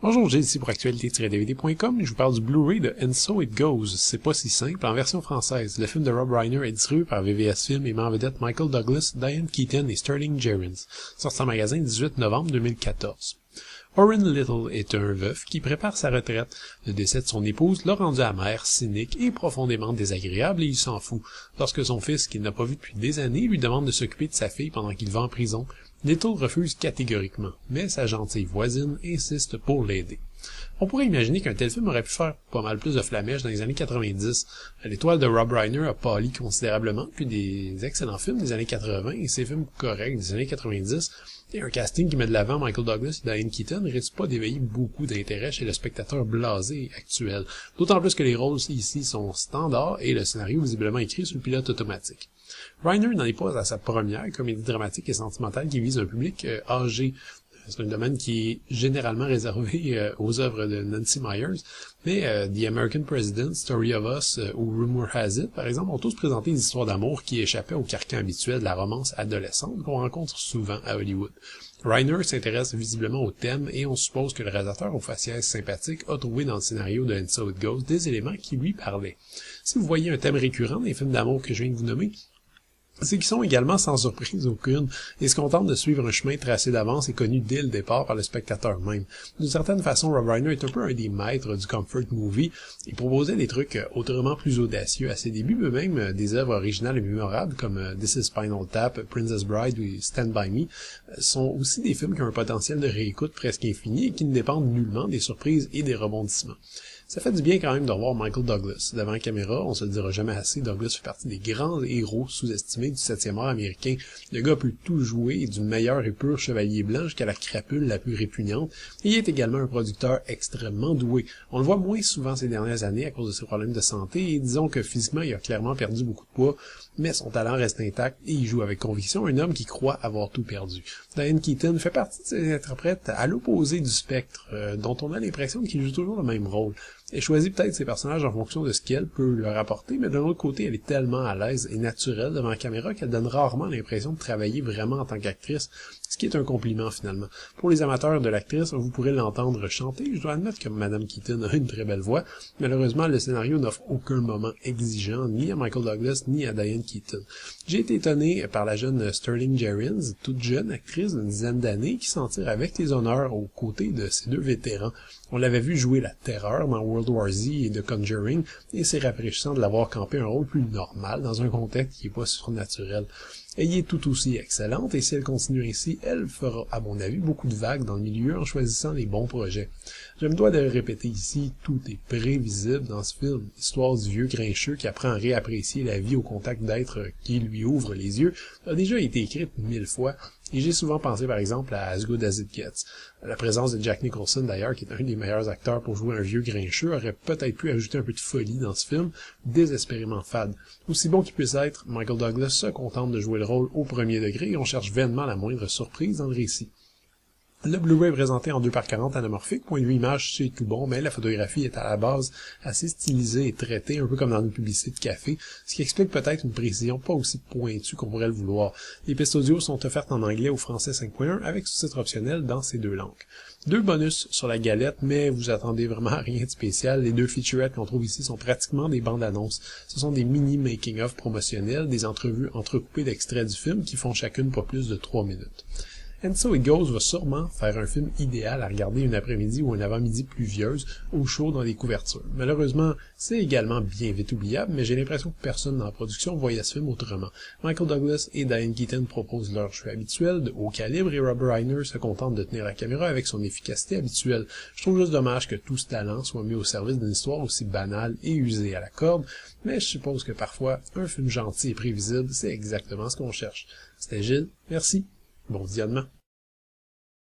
Bonjour, Gilles ici pour actualité-dvd.com. Je vous parle du Blu-ray de And So It Goes. C'est pas si simple. En version française, le film de Rob Reiner est distribué par VVS Film et met en vedette Michael Douglas, Diane Keaton et Sterling Jerrins. Sorti en magasin le 18 novembre 2014. Orrin Little est un veuf qui prépare sa retraite. Le décès de son épouse l'a rendu amer, cynique et profondément désagréable et il s'en fout. Lorsque son fils, qu'il n'a pas vu depuis des années, lui demande de s'occuper de sa fille pendant qu'il va en prison, Little refuse catégoriquement, mais sa gentille voisine insiste pour l'aider. On pourrait imaginer qu'un tel film aurait pu faire pas mal plus de flamèche dans les années 90. L'étoile de Rob Reiner a pâli considérablement depuis des excellents films des années 80 et ses films corrects des années 90, et un casting qui met de l'avant Michael Douglas et Diane Keaton risque pas d'éveiller beaucoup d'intérêt chez le spectateur blasé actuel, d'autant plus que les rôles ici sont standards et le scénario visiblement écrit sur le pilote automatique. Reiner n'en est pas à sa première comédie dramatique et sentimentale qui vise un public âgé. C'est un domaine qui est généralement réservé aux œuvres de Nancy Meyers, mais The American President, Story of Us ou Rumor Has It, par exemple, ont tous présenté des histoires d'amour qui échappaient au carcan habituel de la romance adolescente qu'on rencontre souvent à Hollywood. Reiner s'intéresse visiblement au thème et on suppose que le réalisateur au faciès sympathique a trouvé dans le scénario de And So It Goes des éléments qui lui parlaient. Si vous voyez un thème récurrent dans les films d'amour que je viens de vous nommer, c'est qu'ils sont également sans surprise aucune et se contentent de suivre un chemin tracé d'avance et connu dès le départ par le spectateur même. D'une certaine façon, Rob Reiner est un peu un des maîtres du comfort movie. Il proposait des trucs autrement plus audacieux à ses débuts, mais même des œuvres originales et mémorables comme This is Spinal Tap, Princess Bride ou Stand By Me sont aussi des films qui ont un potentiel de réécoute presque infini et qui ne dépendent nullement des surprises et des rebondissements. Ça fait du bien quand même de revoir Michael Douglas. Devant la caméra, on se le dira jamais assez, Douglas fait partie des grands héros sous-estimés du 7e art américain. Le gars peut tout jouer, du meilleur et pur chevalier blanc jusqu'à la crapule la plus répugnante. Et il est également un producteur extrêmement doué. On le voit moins souvent ces dernières années à cause de ses problèmes de santé, et disons que physiquement, il a clairement perdu beaucoup de poids, mais son talent reste intact et il joue avec conviction un homme qui croit avoir tout perdu. Diane Keaton fait partie de ces interprètes à l'opposé du spectre, dont on a l'impression qu'il joue toujours le même rôle. Elle choisit peut-être ses personnages en fonction de ce qu'elle peut leur apporter, mais d'un autre côté, elle est tellement à l'aise et naturelle devant la caméra qu'elle donne rarement l'impression de travailler vraiment en tant qu'actrice, ce qui est un compliment finalement. Pour les amateurs de l'actrice, vous pourrez l'entendre chanter. Je dois admettre que Madame Keaton a une très belle voix. Malheureusement, le scénario n'offre aucun moment exigeant, ni à Michael Douglas, ni à Diane Keaton. J'ai été étonné par la jeune Sterling Jerins, toute jeune actrice d'une dizaine d'années, qui s'en tire avec les honneurs aux côtés de ces deux vétérans. On l'avait vu jouer la terreur dans World War Z et The Conjuring, et c'est rafraîchissant de l'avoir campé un rôle plus normal dans un contexte qui n'est pas surnaturel. Elle y est tout aussi excellente, et si elle continue ainsi, elle fera, à mon avis, beaucoup de vagues dans le milieu en choisissant les bons projets. Je me dois de le répéter ici, tout est prévisible dans ce film. L'histoire du vieux grincheux qui apprend à réapprécier la vie au contact d'êtres qui lui ouvrent les yeux a déjà été écrite 1000 fois, et j'ai souvent pensé par exemple à As Good As It Gets. La présence de Jack Nicholson d'ailleurs, qui est un des meilleurs acteurs pour jouer un vieux grincheux, aurait peut-être pu ajouter un peu de folie dans ce film, désespérément fade. Aussi bon qu'il puisse être, Michael Douglas se contente de jouer le rôle au premier degré et on cherche vainement la moindre surprise dans le récit. Le Blu-ray est présenté en 2:40 anamorphique, point de vue image c'est tout bon, mais la photographie est à la base assez stylisée et traitée, un peu comme dans une publicité de café, ce qui explique peut-être une précision pas aussi pointue qu'on pourrait le vouloir. Les pistes audio sont offertes en anglais ou français 5.1 avec sous-titres optionnels dans ces deux langues. 2 bonus sur la galette, mais vous attendez vraiment à rien de spécial. Les 2 featurettes qu'on trouve ici sont pratiquement des bandes annonces. Ce sont des mini making-of promotionnels, des entrevues entrecoupées d'extraits du film qui font chacune pas plus de 3 minutes. And So It Goes va sûrement faire un film idéal à regarder une après-midi ou un avant-midi pluvieuse, au chaud dans les couvertures. Malheureusement, c'est également bien vite oubliable, mais j'ai l'impression que personne dans la production voyait ce film autrement. Michael Douglas et Diane Keaton proposent leur jeu habituel de haut calibre et Rob Reiner se contente de tenir la caméra avec son efficacité habituelle. Je trouve juste dommage que tout ce talent soit mis au service d'une histoire aussi banale et usée à la corde, mais je suppose que parfois, un film gentil et prévisible, c'est exactement ce qu'on cherche. C'était Gilles, merci. Bon visionnement.